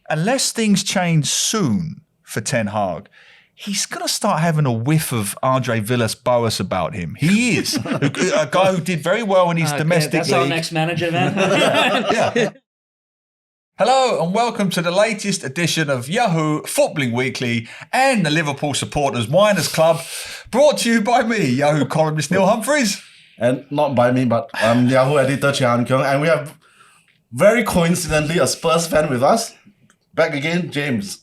unless things change soon for Ten Hag, he's going to start having a whiff of Andre Villas-Boas about him. He is. a guy who did very well in his domestic league. That's our next manager, then. Yeah. Hello and welcome to the latest edition of Yahoo Footballing Weekly and the Liverpool Supporters Whiners Club, brought to you by me, Yahoo columnist Neil Humphreys. And not by me, but I'm Yahoo editor Chia Keong, and we have very coincidentally a Spurs fan with us. Back again, James.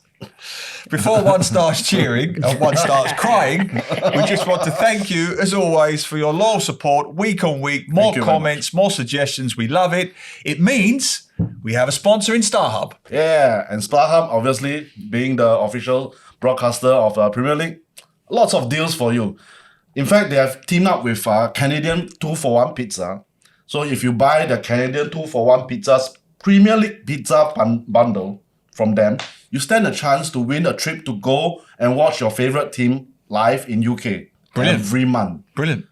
Before one starts cheering and one starts crying, we just want to thank you, as always, for your loyal support week on week. More comments, more suggestions. We love it. It means we have a sponsor in StarHub. Yeah, and StarHub, obviously, being the official broadcaster of the Premier League, lots of deals for you. In fact, they have teamed up with Canadian 2-for-1 pizza. So if you buy the Canadian 2-for-1 pizza's Premier League pizza bundle from them, you stand a chance to win a trip to go and watch your favourite team live in UK. Brilliant. Every month. Brilliant.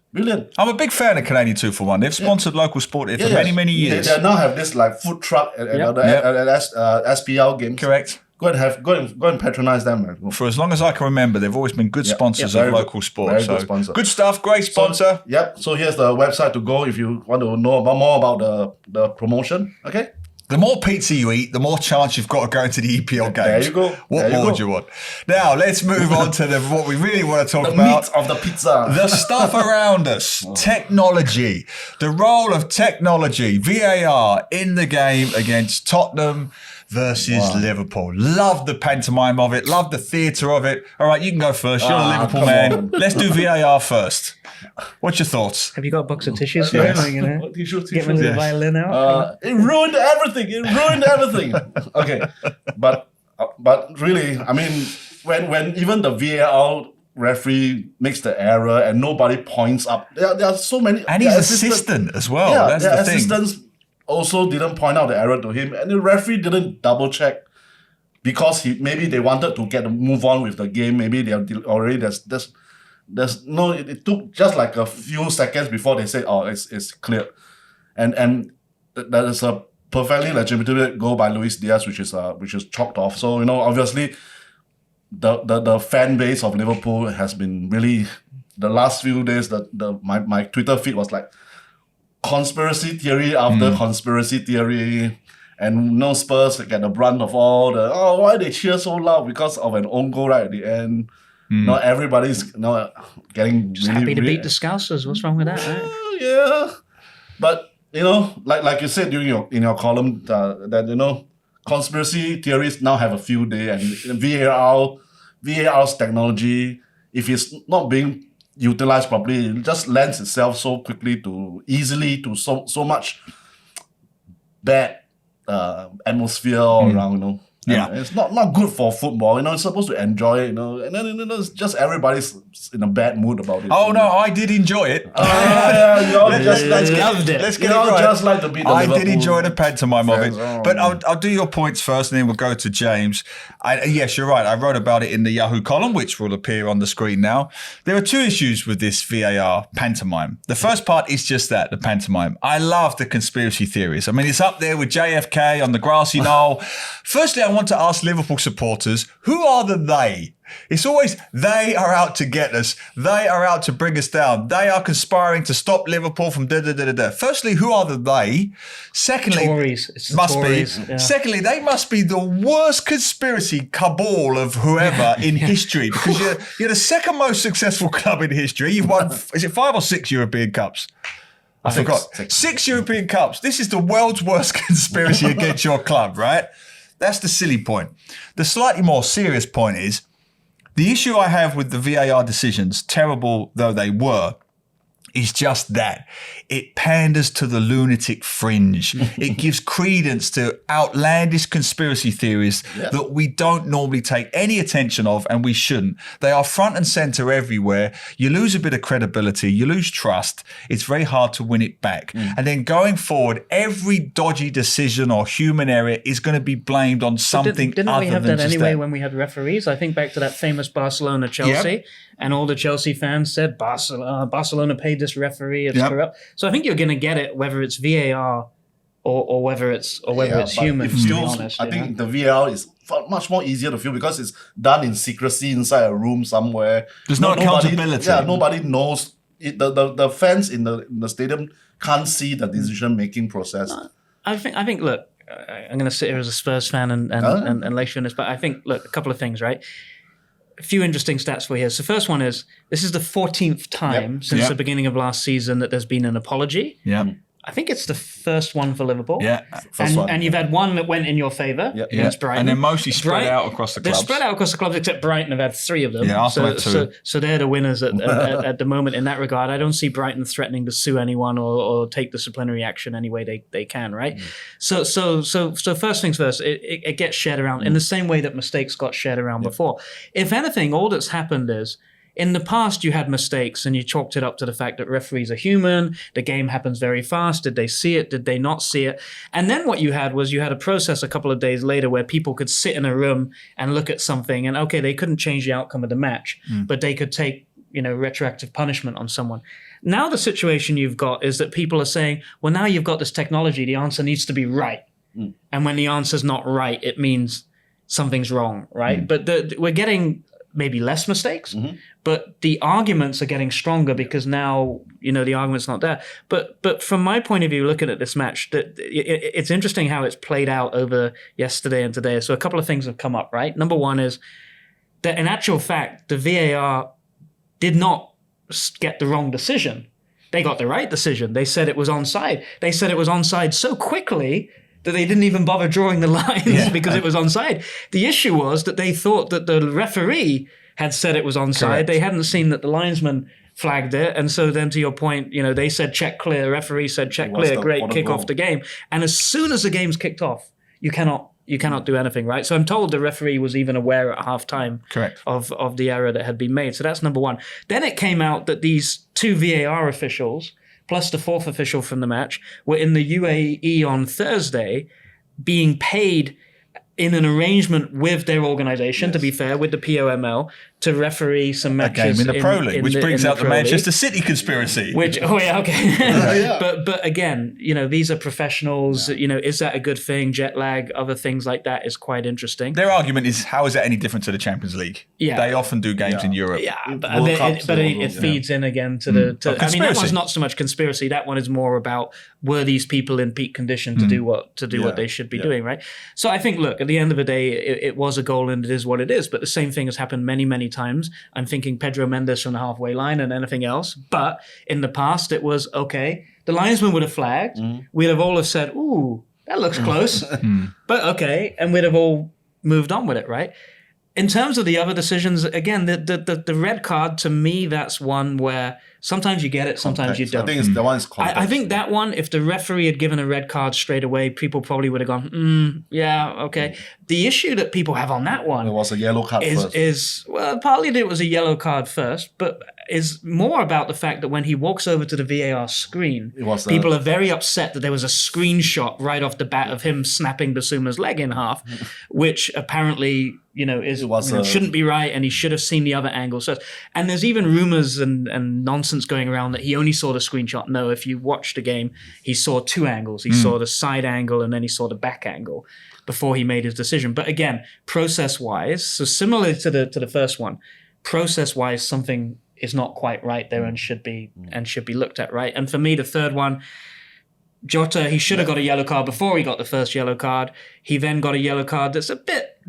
I'm a big fan of Canadian 2-for-1. They've sponsored local sport here for many years. They now have this like food truck at SPL games. Correct. Go and patronize them, man. For as long as I can remember, they've always been good sponsors of local sport. Very good sponsor. Good stuff, great sponsor. So here's the website to go if you want to know more about the promotion. Okay. The more pizza you eat, the more chance you've got of going to the EPL games. There you go. What more do you want? Now, let's move on to what we really want to talk about. The meat of the pizza. The stuff around us. Technology. The role of technology. VAR in the game against Tottenham versus Liverpool. Love the pantomime of it. Love the theatre of it. All right, you can go first. You're a Liverpool man. On. Let's do VAR first. What's your thoughts? Have you got a box of tissues for him? Tissue. Get the violin out. It ruined everything. Okay, but really, I mean, when even the VAR referee makes the error and nobody points up, there are so many. And his assistant as well. Yeah, that's the the thing. assistants also didn't point out the error to him, and the referee didn't double check because maybe they wanted to move on with the game. Maybe they are already there's no. It took just like a few seconds before they said, "Oh, it's clear," and that is a perfectly legitimate goal by Luis Diaz, which is chalked off. So obviously, the fan base of Liverpool has been really the last few days. My Twitter feed was like conspiracy theory after conspiracy theory, and Spurs get the brunt of all the why they cheer so loud because of an own goal right at the end. Not everybody's getting just really, happy to beat the Scousers. What's wrong with that? Right? Yeah, but like you said in your column that conspiracy theories now have a field day, and VAR's technology, if it's not being utilized properly, it just lends itself so quickly to so much bad atmosphere all around. Yeah, it's not good for football. It's supposed to enjoy it. And then it's just everybody's in a bad mood about it. Oh no, I did enjoy it. Let's get it right. Just like to beat the Liverpool. I did enjoy the pantomime of it, but I'll do your points first, and then we'll go to James. Yes, you're right. I wrote about it in the Yahoo column, which will appear on the screen now. There are two issues with this VAR pantomime. The first part is just that, the pantomime. I love the conspiracy theories. I mean, it's up there with JFK on the grassy knoll. Firstly, I want to ask Liverpool supporters, who are the they? It's always they are out to get us. They are out to bring us down. They are conspiring to stop Liverpool from da-da-da-da-da. Firstly, who are the they? Secondly, Tories. It's the must Tories, be. yeah. Secondly, they must be the worst conspiracy cabal of whoever in history, because you're the second most successful club in history. You've won, is it 5 or 6 European Cups? I forgot. 6 European Cups. This is the world's worst conspiracy against your club, right? That's the silly point. The slightly more serious point is, the issue I have with the VAR decisions, terrible though they were, is just that. It panders to the lunatic fringe. It gives credence to outlandish conspiracy theories that we don't normally take any attention of, and we shouldn't. They are front and center everywhere. You lose a bit of credibility. You lose trust. It's very hard to win it back. And then going forward, every dodgy decision or human error is going to be blamed on something Didn't other we have than that just anyway that. when we had referees? I think back to that famous Barcelona-Chelsea, and all the Chelsea fans said Barcelona paid this referee, it's corrupt. So I think you're going to get it whether it's VAR or whether it's human. I think the VAR is much more easier to feel because it's done in secrecy inside a room somewhere. There's no accountability. Nobody knows. The fans in the stadium can't see the decision-making process. I think. Look, I'm going to sit here as a Spurs fan and lecture on this, but I think, look, a couple of things, right? A few interesting stats for you here. So first one is, this is the 14th time since the beginning of last season that there's been an apology. Yeah. I think it's the first one for Liverpool. Yeah. And you've had one that went in your favour against Brighton. And they're mostly spread out across the clubs. They're spread out across the clubs, except Brighton have had 3 of them. Yeah, Arsenal had 2. So they're the winners at the moment in that regard. I don't see Brighton threatening to sue anyone or take disciplinary action any way they can, right? So first things first, it gets shared around in the same way that mistakes got shared around before. If anything, all that's happened is, in the past, you had mistakes and you chalked it up to the fact that referees are human. The game happens very fast. Did they see it? Did they not see it? And then what you had was you had a process a couple of days later where people could sit in a room and look at something and, okay, they couldn't change the outcome of the match, but they could take, retroactive punishment on someone. Now the situation you've got is that people are saying, well, now you've got this technology, the answer needs to be right. And when the answer's not right, it means something's wrong, right? But we're getting maybe less mistakes, but the arguments are getting stronger because now, the argument's not there. But from my point of view, looking at this match, it's interesting how it's played out over yesterday and today. So a couple of things have come up, right? Number one is that in actual fact, the VAR did not get the wrong decision. They got the right decision. They said it was onside. They said it was onside so quickly that they didn't even bother drawing the lines because it was onside. The issue was that they thought that the referee had said it was onside. Correct. They hadn't seen that the linesman flagged it. And so then to your point, they said check clear, referee said check clear, great, kick off the game. And as soon as the game's kicked off, you cannot do anything, right? So I'm told the referee was even aware at halftime of the error that had been made. So that's number one. Then it came out that these 2 VAR officials plus the 4th official from the match, were in the UAE on Thursday being paid in an arrangement with their organisation, to be fair, with the POML, to referee some matches in the Pro League, which brings out the Manchester City conspiracy. But again, these are professionals. Is that a good thing? Jet lag, other things like that is quite interesting. Their argument is, how is that any different to the Champions League? Yeah, they often do games in Europe. Yeah, but it feeds in again to the. I mean, that one's not so much conspiracy. That one is more about, were these people in peak condition to do what they should be doing, right? So I think, look, at the end of the day, it was a goal and it is what it is. But the same thing has happened many, many times. I'm thinking Pedro Mendes from the halfway line and anything else. But in the past, it was, okay, the linesman would have flagged. We'd have all have said, ooh, that looks close. But okay, and we'd have all moved on with it, right? In terms of the other decisions, again, the red card, to me, that's one where sometimes you get it, sometimes you don't. I think it's the one is context. I think that one, if the referee had given a red card straight away, people probably would have gone, yeah, okay. The issue that people have on that one, it was a yellow card first. Partly that it was a yellow card first, but is more about the fact that when he walks over to the VAR screen, people are very upset that there was a screenshot right off the bat of him snapping Basuma's leg in half, which apparently shouldn't be right, and he should have seen the other angle. So, and there's even rumors and nonsense going around that he only saw the screenshot. No, if you watch the game, he saw 2 angles. He saw the side angle and then he saw the back angle before he made his decision. But again, process-wise, so similar to the first one, process-wise, something is not quite right there and should be looked at, right? And for me, the third one, Jota, he should have got a yellow card before he got the first yellow card. He then got a yellow card that's a bit,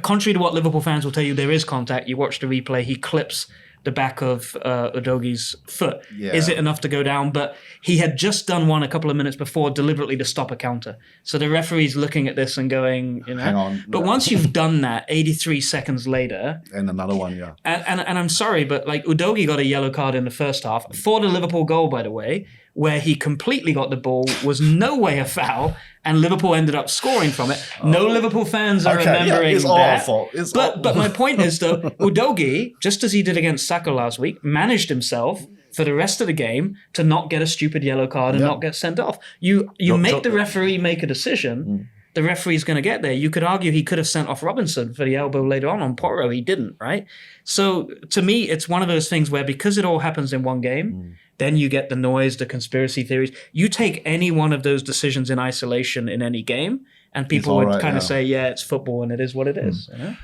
contrary to what Liverpool fans will tell you, there is contact. You watch the replay, he clips the back of Udogi's foot. Yeah. Is it enough to go down? But he had just done one a couple of minutes before deliberately to stop a counter. So the referee's looking at this and going, hang on. But once you've done that, 83 seconds later. And another one, yeah. And I'm sorry, but like Udogi got a yellow card in the first half for the Liverpool goal, by the way, where he completely got the ball, was no way a foul, and Liverpool ended up scoring from it. No Liverpool fans are remembering it's that. Awful. But my point is, though, Udogi, just as he did against Saka last week, managed himself for the rest of the game to not get a stupid yellow card and not get sent off. You make the referee make a decision. The referee's going to get there. You could argue he could have sent off Robinson for the elbow later on Porro. He didn't, right? So to me, it's one of those things where because it all happens in one game, then you get the noise, the conspiracy theories. You take any one of those decisions in isolation in any game, and people all would right, kind of yeah. say, yeah, it's football and it is what it is. You know?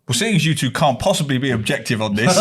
Well, seeing as you two can't possibly be objective on this,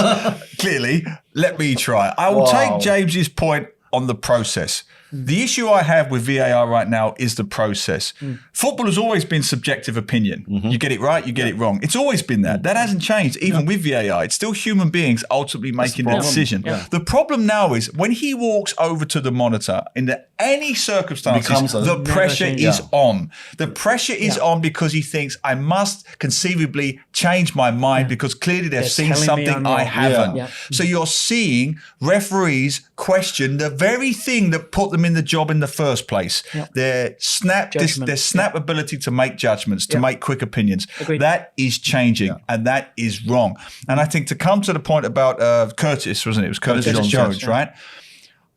clearly, let me try. I will take James's point on the process. The issue I have with VAR right now is the process. Football has always been subjective opinion. You get it right, you get it wrong. It's always been that. That hasn't changed, even with VAR. It's still human beings ultimately making the decision. The problem now is when he walks over to the monitor, in any circumstances, the pressure is on. The pressure is on because he thinks, I must conceivably change my mind because clearly they've seen something I haven't. So you're seeing referees question the very thing that put them in the job in the first place. Their snap ability to make judgments, to make quick opinions. That is changing and that is wrong. And I think to come to the point about Curtis, wasn't it? It was Curtis Jones, right?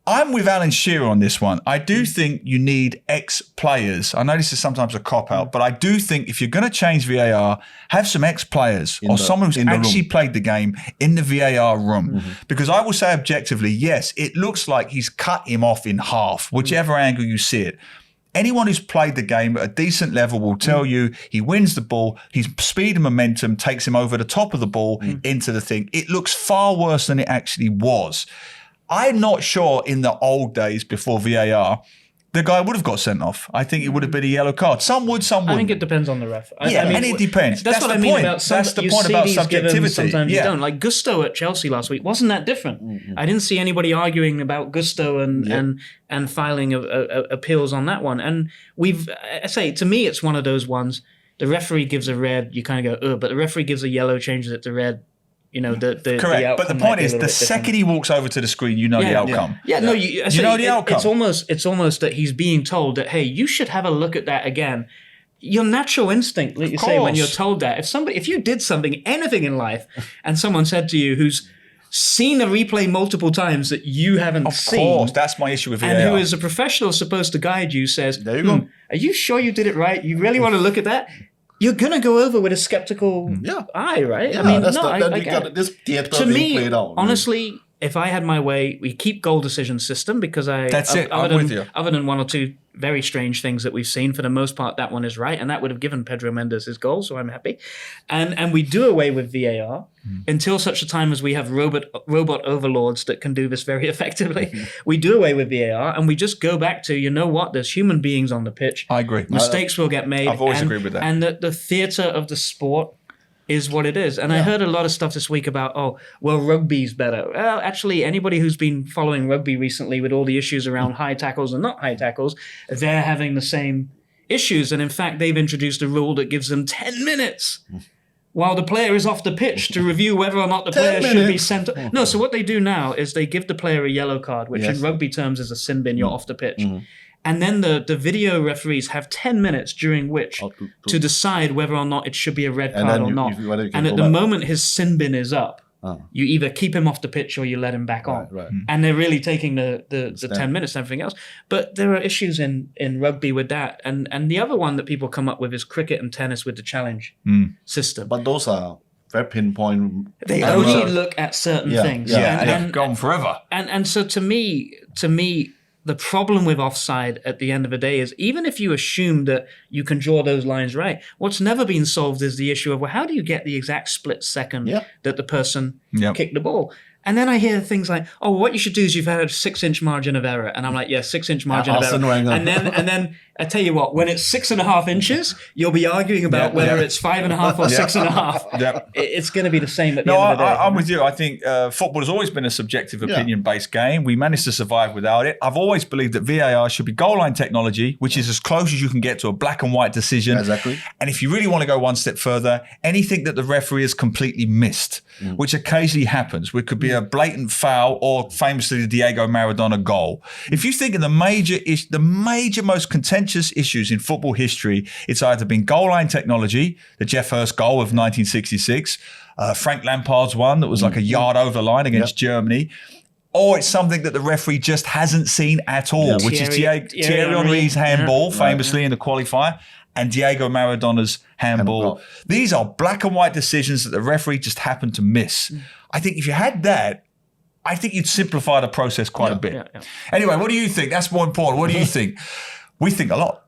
I'm with Alan Shearer on this one. I do think you need ex-players. I know this is sometimes a cop-out, but I do think if you're going to change VAR, have some ex-players or someone who's actually played the game in the VAR room. Because I will say objectively, yes, it looks like he's cut him off in half, whichever angle you see it. Anyone who's played the game at a decent level will tell you he wins the ball, his speed and momentum takes him over the top of the ball into the thing. It looks far worse than it actually was. I'm not sure in the old days before VAR, the guy would have got sent off. I think it would have been a yellow card. Some would, some wouldn't. I think it depends on the ref. I mean, and it depends. That's what I mean about some. That's the point about subjectivity. Sometimes you don't. Like Gusto at Chelsea last week wasn't that different. I didn't see anybody arguing about Gusto and filing appeals on that one. And I say to me, it's one of those ones. The referee gives a red, you kind of go, but the referee gives a yellow, changes it to red. You know, correct. But the point is, the second he walks over to the screen, you know the outcome. You know the outcome. It's almost that he's being told that, hey, you should have a look at that again. Your natural instinct, like you say, when you're told that, if you did anything in life, and someone said to you, who's seen a replay multiple times that you haven't seen. Of course, that's my issue with VAR. And who is a professional supposed to guide you says, there you go. Are you sure you did it right? You really want to look at that? You're going to go over with a skeptical eye, right? Yeah, I mean, I get this theater to being played out. Honestly, if I had my way, we keep goal decision system because That's it. I'm with you. Other than one or two very strange things that we've seen, for the most part, that one is right. And that would have given Pedro Mendes his goal, so I'm happy. And we do away with VAR until such a time as we have robot overlords that can do this very effectively. We do away with VAR and we just go back to, you know what, there's human beings on the pitch. I agree. Mistakes will get made. I've always agreed with that. And the theatre of the sport is what it is. And I heard a lot of stuff this week about, rugby's better. Well, actually, anybody who's been following rugby recently with all the issues around high tackles and not high tackles, they're having the same issues. And in fact, they've introduced a rule that gives them 10 minutes while the player is off the pitch to review whether or not the player should be sent. No, so what they do now is they give the player a yellow card, which in rugby terms is a sin bin, you're off the pitch. And then the video referees have 10 minutes during which to decide whether or not it should be a red card or not. And at the moment his sin bin is up, you either keep him off the pitch or you let him back on. Right. And they're really taking the 10 minutes and everything else. But there are issues in rugby with that. And the other one that people come up with is cricket and tennis with the challenge system. But those are very pinpoint. They only look at certain things. And they've gone forever. And so to me, the problem with offside at the end of the day is even if you assume that you can draw those lines right, what's never been solved is the issue of, well, how do you get the exact split second that the person kicked the ball? And then I hear things like, oh, what you should do is you've had a 6-inch margin of error. And I'm like, 6-inch margin of error. And then I tell you what, when it's 6.5 inches, you'll be arguing about whether it's 5.5 or 6.5. It's going to be the same at the end of the day. I'm with you. I think football has always been a subjective opinion-based game. We managed to survive without it. I've always believed that VAR should be goal line technology, which is as close as you can get to a black and white decision. Exactly. And if you really want to go one step further, anything that the referee has completely missed, which occasionally happens, which could be a blatant foul or famously the Diego Maradona goal. If you think of the major most contentious issues in football history, it's either been goal line technology, the Jeff Hurst goal of 1966, Frank Lampard's one that was like a yard over the line against Germany, or it's something that the referee just hasn't seen at all, which is Thierry Henry's handball, famously in the qualifier, and Diego Maradona's handball. These are black and white decisions that the referee just happened to miss. I think if you had that, I think you'd simplify the process quite a bit. Anyway, what do you think? That's more important. What do you think? We think a lot.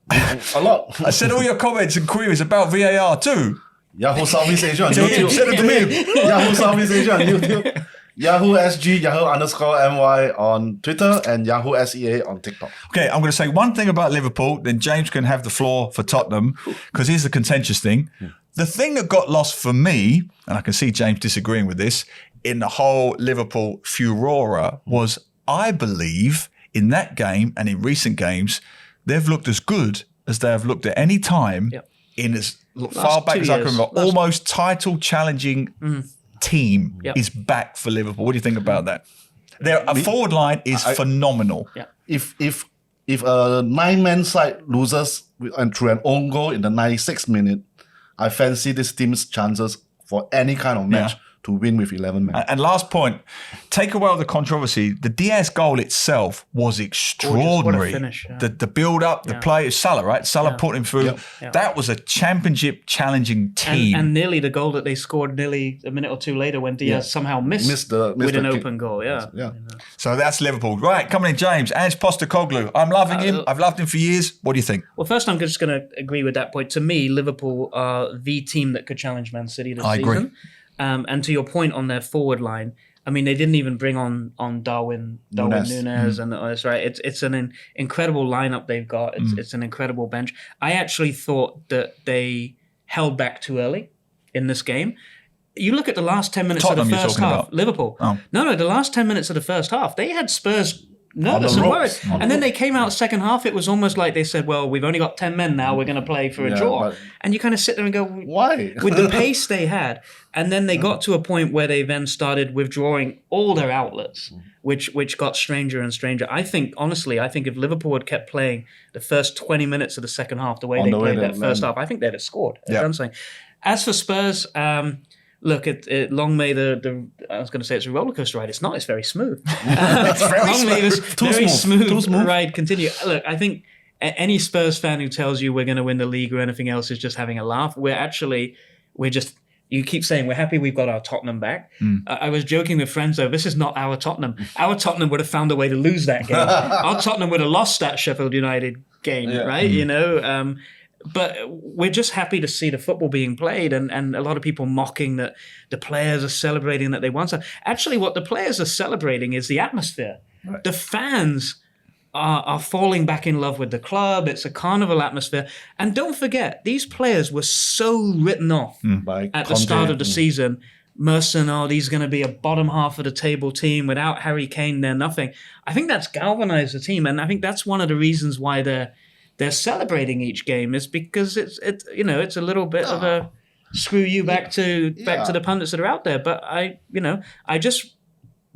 A lot. I sent all your comments and queries about VAR too. Yahoo Southeast Asia on Send YouTube. it to me. Yahoo Southeast Asia on YouTube. Yahoo SG, Yahoo_MY on Twitter, and Yahoo SEA on TikTok. Okay, I'm going to say one thing about Liverpool, then James can have the floor for Tottenham, because here's the contentious thing. The thing that got lost for me, and I can see James disagreeing with this, in the whole Liverpool furore was, I believe, in that game and in recent games, they've looked as good as they have looked at any time in as far back as I can remember. Almost title challenging team is back for Liverpool. What do you think about that? Their forward line is phenomenal. Yeah. If a 9-man side loses through an own goal in the 96th minute, I fancy this team's chances for any kind of match to win with 11 men. And last point, take away all the controversy. The Diaz goal itself was extraordinary. What a finish, The build-up, the play. Salah, right? Salah put him through. Yeah. That was a championship challenging team. And nearly the goal that they scored nearly a minute or two later when Diaz somehow missed the an kick. open goal. Yeah. So that's Liverpool. Right, coming in, James. Ange Postecoglou. I'm loving him. I've loved him for years. What do you think? Well, first, I'm just going to agree with that point. To me, Liverpool are the team that could challenge Man City this season. Agree. And to your point on their forward line, I mean, they didn't even bring on Darwin Núñez and that's right. It's an incredible lineup they've got. It's an incredible bench. I actually thought that they held back too early in this game. You look at the last 10 minutes Tottenham of the you're first talking half. about. Liverpool. Oh. No, the last 10 minutes of the first half, they had Spurs nervous and worried. And then they came out second half. It was almost like they said, well, we've only got 10 men now. We're going to play for a draw. And you kind of sit there and go, why? With the pace they had. And then they got to a point where they then started withdrawing all their outlets, which got stranger and stranger. I think, honestly, if Liverpool had kept playing the first 20 minutes of the second half the way they played that first half, I think they'd have scored. Done something. As for Spurs, look, long may the I was going to say it's a roller coaster ride. It's not. It's very smooth. It's very long may this very smooth smooth ride continue. Look, I think any Spurs fan who tells you we're going to win the league or anything else is just having a laugh. We're just. You keep saying we're happy we've got our Tottenham back. I was joking with friends though. This is not our Tottenham. Our Tottenham would have found a way to lose that game. Our Tottenham would have lost that Sheffield United game, right? You know. But we're just happy to see the football being played and a lot of people mocking that the players are celebrating that they won. So actually what the players are celebrating is the atmosphere. Right. The fans are falling back in love with the club. It's a carnival atmosphere. And don't forget, these players were so written off at the start of the season. Merson, these are going to be a bottom half of the table team. Without Harry Kane, they're nothing. I think that's galvanized the team. And I think that's one of the reasons why they're celebrating each game is because it's a little bit of a screw you back to the pundits that are out there. But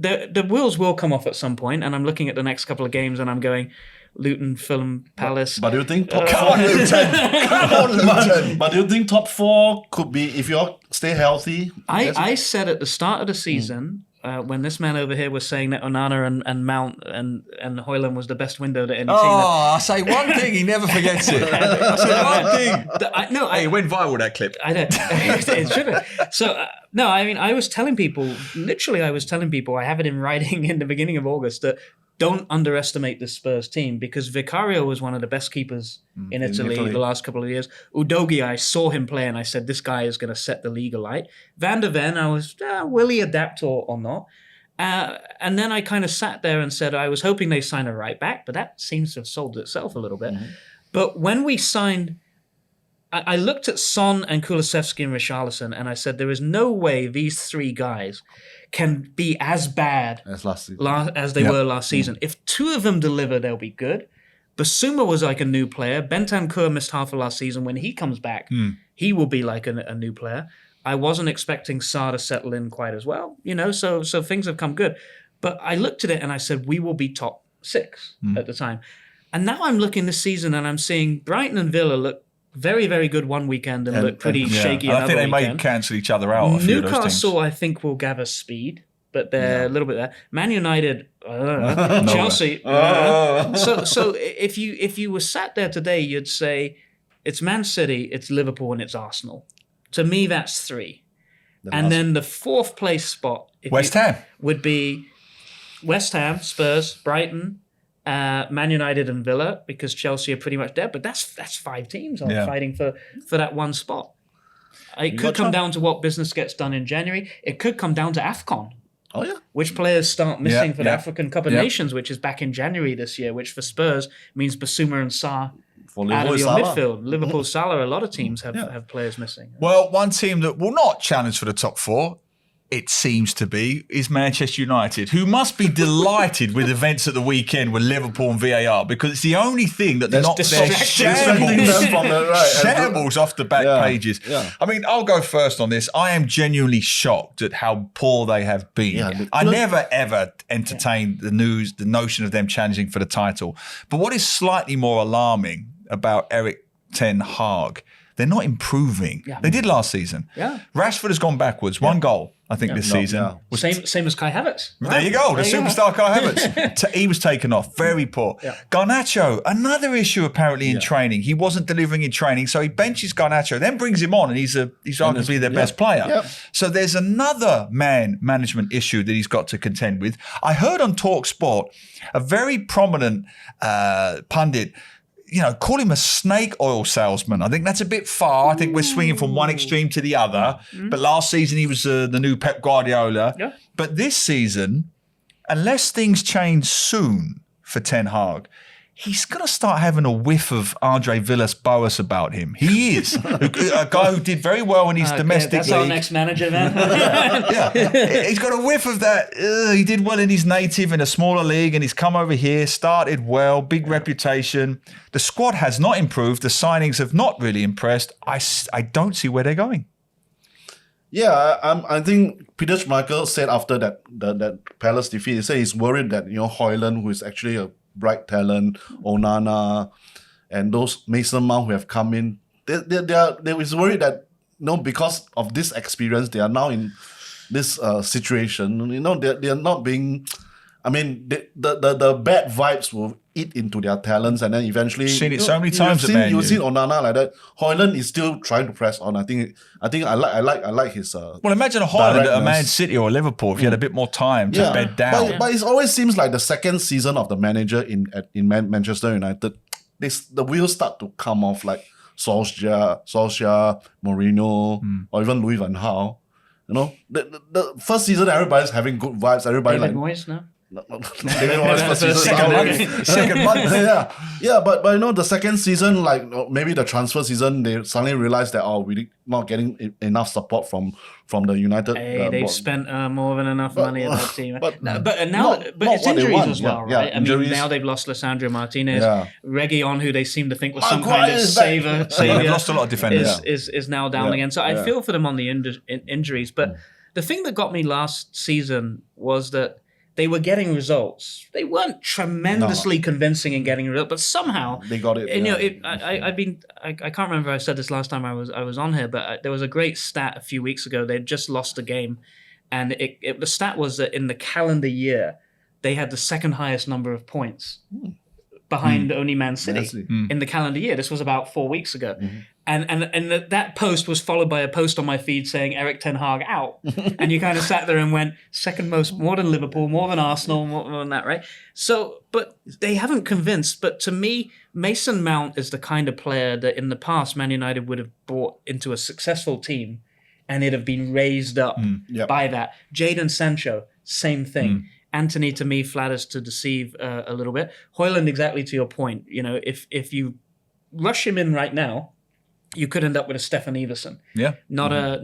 the wheels will come off at some point, and I'm looking at the next couple of games and I'm going Luton, Fulham, Palace. But do you think Come on, Luton! Come on, Luton! But do you think top 4 could be, if you all stay healthy? I said at the start of the season, when this man over here was saying that Onana and Mount and Højlund was the best window to any team. I say one thing, he never forgets it. I say one thing. It went viral, that clip. I know. It should have. So, no, I mean, I was telling people, I have it in writing in the beginning of August, that don't underestimate the Spurs team because Vicario was one of the best keepers in Italy the last couple of years. Udogie, I saw him play and I said, this guy is going to set the league alight. Van der Ven, I was, will he adapt or not? And then I kind of sat there and said, I was hoping they sign a right back, but that seems to have sold itself a little bit. But when we signed, I looked at Son and Kulusevski and Richarlison and I said, there is no way these three guys can be as bad as last season. As they were last season. If two of them deliver, they'll be good. Basuma was like a new player. Bentancur missed half of last season. When he comes back, he will be like a new player. I wasn't expecting Sarr to settle in quite as well, so things have come good. But I looked at it and I said, we will be top 6 at the time. And now I'm looking this season and I'm seeing Brighton and Villa look very, very good one weekend and look pretty shaky another I think they weekend. may cancel each other out. Newcastle, I think, will gather speed, but they're a little bit there. Man United, I don't know. Chelsea. So if you were sat there today, you'd say it's Man City, it's Liverpool, and it's Arsenal. To me, that's 3. Then the 4th place spot West Ham would be West Ham, Spurs, Brighton, Man United and Villa, because Chelsea are pretty much dead. But that's 5 teams fighting for that one spot. It could come down to what business gets done in January. It could come down to AFCON. Oh, yeah. Which players start missing for the African Cup of Nations, which is back in January this year, which for Spurs means Basuma and Sarr out of your midfield. Liverpool, Salah, a lot of teams have players missing. Well, one team that will not challenge for the top 4, it seems to be, is Manchester United, who must be delighted with events at the weekend with Liverpool and VAR, because it's the only thing that knocks their shambles off the back pages. Yeah. I mean, I'll go first on this. I am genuinely shocked at how poor they have been. Yeah, I never, ever entertained the notion of them challenging for the title. But what is slightly more alarming about Erik ten Hag, they're not improving. Yeah. They did last season. Yeah. Rashford has gone backwards. 1 goal, I think, this season. Same as Kai Havertz. Right? There you go. The superstar Kai Havertz. He was taken off. Very poor. Yeah. Garnacho, another issue apparently in training. He wasn't delivering in training, so he benches Garnacho, then brings him on, and he's arguably their best player. Yep. So there's another management issue that he's got to contend with. I heard on TalkSport a very prominent pundit call him a snake oil salesman. I think that's a bit far. I think we're swinging from one extreme to the other. But last season he was the new Pep Guardiola. Yeah. But this season, unless things change soon for Ten Hag, he's going to start having a whiff of Andre Villas-Boas about him. He is. a guy who did very well in his domestic league. That's our next manager, man. He's got a whiff of that. He did well in his native in a smaller league, and he's come over here, started well, big reputation. The squad has not improved. The signings have not really impressed. I don't see where they're going. Yeah, I think Peter Schmeichel said after that Palace defeat, he said he's worried that Højlund, who is actually a bright talent, Onana, and those Mason Mount who have come in, they is worried that because of this experience, they are now in this situation. They are not being. I mean, the bad vibes will eat into their talents, and then eventually seen it so many times. You've seen Onana like that. Højlund is still trying to press on. I think I like his. Well, imagine a Højlund at a Man City or Liverpool if you had a bit more time to bed down. But it always seems like the second season of the manager in Manchester United, the wheels start to come off, like Solskjaer, Mourinho, or even Louis van Gaal. The first season everybody's having good vibes. Everybody David Moyes, no? Second month. But the second season, like maybe the transfer season, they suddenly realized that we're not getting enough support from the United. They've spent more than enough money at that team. But it's injuries as well, right? I mean, now they've lost Lisandro Martinez, Reguilon, who they seem to think was some kind of savior. They've lost a lot of defenders. Is now down again. So I feel for them on the injuries. But the thing that got me last season was that they were getting results. They weren't tremendously convincing in getting results, but somehow they got it. And, I can't remember if I said this last time I was on here, but there was a great stat a few weeks ago. They'd just lost a game, and the stat was that in the calendar year they had the second highest number of points behind only Man City in the calendar year. This was about 4 weeks ago. And that post was followed by a post on my feed saying Erik ten Hag out. And you kind of sat there and went, second most, more than Liverpool, more than Arsenal, more than that, right? So, but they haven't convinced. But to me, Mason Mount is the kind of player that in the past Man United would have brought into a successful team and it'd have been raised up by that. Jadon Sancho, same thing. Anthony, to me, flatters to deceive a little bit. Højlund, exactly to your point. If you rush him in right now, you could end up with a Stefan Everson. Yeah. Not a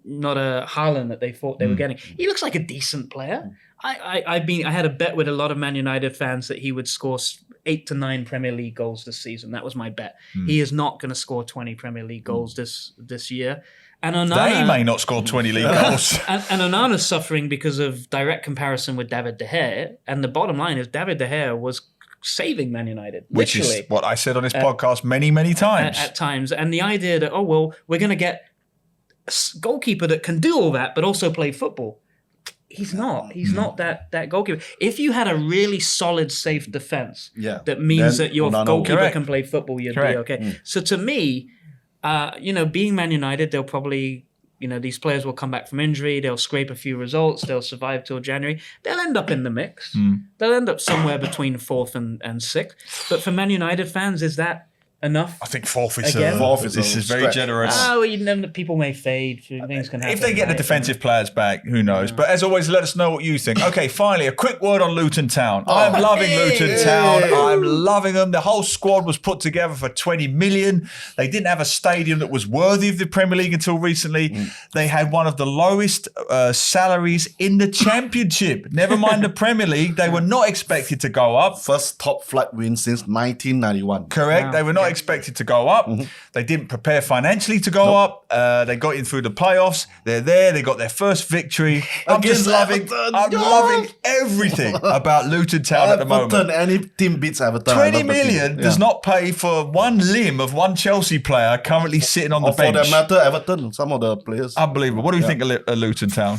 Haaland that they thought they were getting. He looks like a decent player. I had a bet with a lot of Man United fans that he would score 8 to 9 Premier League goals this season. That was my bet. He is not going to score 20 Premier League goals this year. And Onana, they may not score 20 league goals. And Onana's suffering because of direct comparison with David De Gea. And the bottom line is David De Gea was saving Man United. Which is what I said on this podcast many, many times. At times. And the idea that, we're going to get a goalkeeper that can do all that, but also play football. He's not. He's not that goalkeeper. If you had a really solid, safe defense, that means that your goalkeeper can play football, you'd be okay. So to me, being Man United, they'll probably these players will come back from injury, they'll scrape a few results, they'll survive till January, they'll end up in the mix. They'll end up somewhere between 4th and 6th. But for Man United fans, is that enough? I think 4th is Again? this is very generous. People may fade. Things can happen. If they get the defensive players back, who knows? But as always, let us know what you think. Okay, finally, a quick word on Luton Town. I'm loving Luton Town. I'm loving them. The whole squad was put together for 20 million. They didn't have a stadium that was worthy of the Premier League until recently. They had one of the lowest salaries in the Championship. Never mind the Premier League. They were not expected to go up. First top flight win since 1991. Correct. Wow. They were not expected to go up. They didn't prepare financially to go up. They got in through the playoffs. They're there. They got their first victory. I'm loving everything about Luton Town at the moment. Any team beats Everton. 20 million does not pay for one limb of one Chelsea player currently sitting on the bench. For that matter, Everton, some of the players. Unbelievable. What do you think of Luton Town?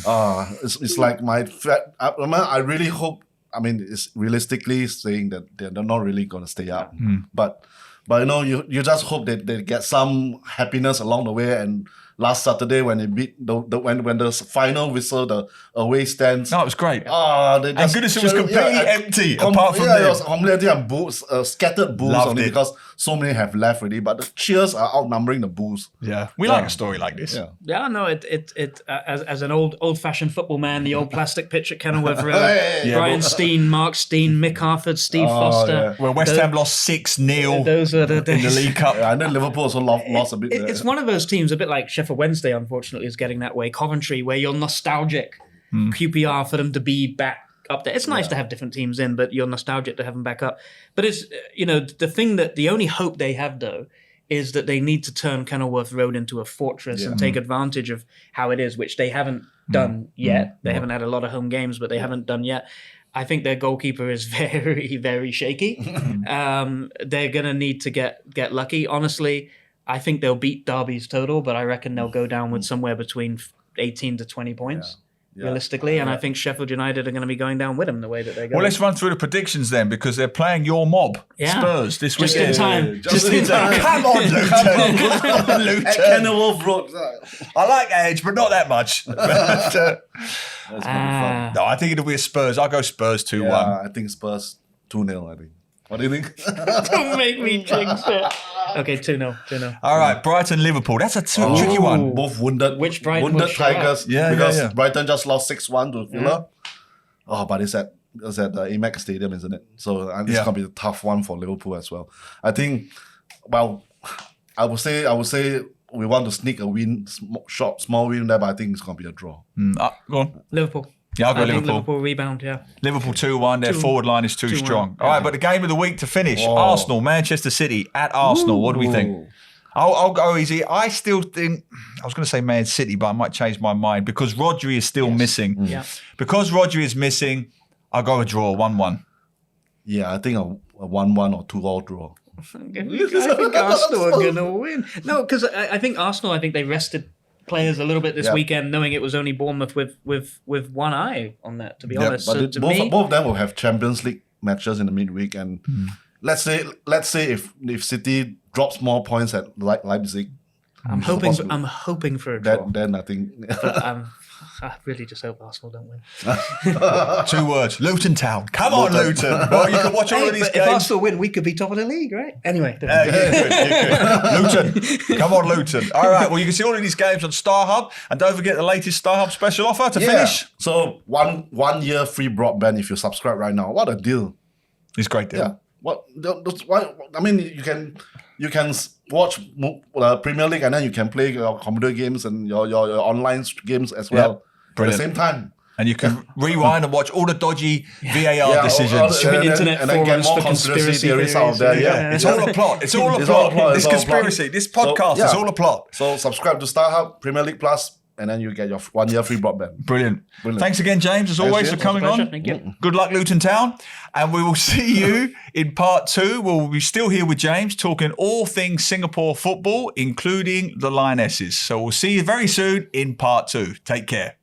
It's like I really hope. I mean, it's realistically saying that they're not really going to stay up, but you just hope that they get some happiness along the way. And last Saturday when they beat when the final whistle, the away stands. No, it was great. And goodness, it was completely empty apart from them. It was completely and boos, scattered boos Loved only it. because so many have left already. But the cheers are outnumbering the boos. Yeah, we like a story like this. Yeah, no, as an old-fashioned football man, the old plastic pitch at Kenilworth Road, Brian Steen, Mark Steen, Mick Harford, Steve Foster. Well, West Ham lost 6-0 those were the days. in the League Cup. I know Liverpool also lost a bit. It's one of those teams, a bit like Sheffield Wednesday, unfortunately, is getting that way. Coventry, where you're nostalgic, QPR, for them to be back up there. It's nice to have different teams in, but you're nostalgic to have them back up. But it's, the only hope they have, though, is that they need to turn Kenilworth Road into a fortress and take advantage of how it is, which they haven't done yet. They haven't had a lot of home games, but they haven't done yet. I think their goalkeeper is very, very shaky. They're going to need to get lucky. Honestly, I think they'll beat Derby's total, but I reckon they'll go down with somewhere between 18 to 20 points. Realistically, and I think Sheffield United are going to be going down with them the way that they're going. Well, let's run through the predictions then, because they're playing your mob, Spurs, this weekend. Just in time. Come on, Luton. Come on, Luton. Kenilworth Road. I like Edge, but not that much. That's gonna be fun. No, I think it'll be a Spurs. I'll go Spurs 2-1. I think Spurs 2-0, I think. What do you think? Don't make me jinx it. Okay, 2-0. All right, Brighton-Liverpool. That's a tricky one. Both wounded. Which Brighton wounded would show up? Tigers. Yeah, because Brighton just lost 6-1 to Villa. But it's at the Amex Stadium, isn't it? So it's going to be a tough one for Liverpool as well. I think, I would say we want to sneak a win, small win there, but I think it's going to be a draw. Go on. Liverpool. Yeah, I'll go I think Liverpool. Liverpool rebound, Liverpool 2-1. Their forward line is too 2-1. strong. All right, but the game of the week to finish. Arsenal, Manchester City at Arsenal. What do we think? I'll go easy. I still think, I was going to say Man City, but I might change my mind because Rodri is still missing. Yeah. Because Rodri is missing, I'll go a draw, 1-1. Yeah, I think a 1-1 or 2-all draw. I think Arsenal are going to win. No, because I think Arsenal, they rested players a little bit this weekend, knowing it was only Bournemouth with one eye on that, to be honest. But so both of them will have Champions League matches in the midweek, and let's say if City drops more points at Leipzig, I'm hoping for a draw. Then I think. I really just hope Arsenal don't win. 2 words. Luton Town. Come on, Luton. Well, you can watch all of these games. If Arsenal win, we could be top of the league, right? Anyway. You could. Luton. Come on, Luton. All right. Well, you can see all of these games on StarHub. And don't forget the latest StarHub special offer to finish. So 1 year free broadband if you subscribe right now. What a deal. It's a great deal. Yeah. I mean, you can watch Premier League and then you can play your computer games and your online games as well at the same time. And you can rewind and watch all the dodgy VAR decisions. Internet and then get more forums for conspiracy theories out of there. Yeah. It's all a plot. It's all a plot. This conspiracy, this podcast is all a plot. So subscribe to StarHub, Premier League Plus, and then you get your 1 year free broadband. Brilliant. Thanks again, James, as always, for coming on. Thank you. Good luck, Luton Town. And we will see you in part 2. We'll be still here with James talking all things Singapore football, including the Lionesses. So we'll see you very soon in part 2. Take care.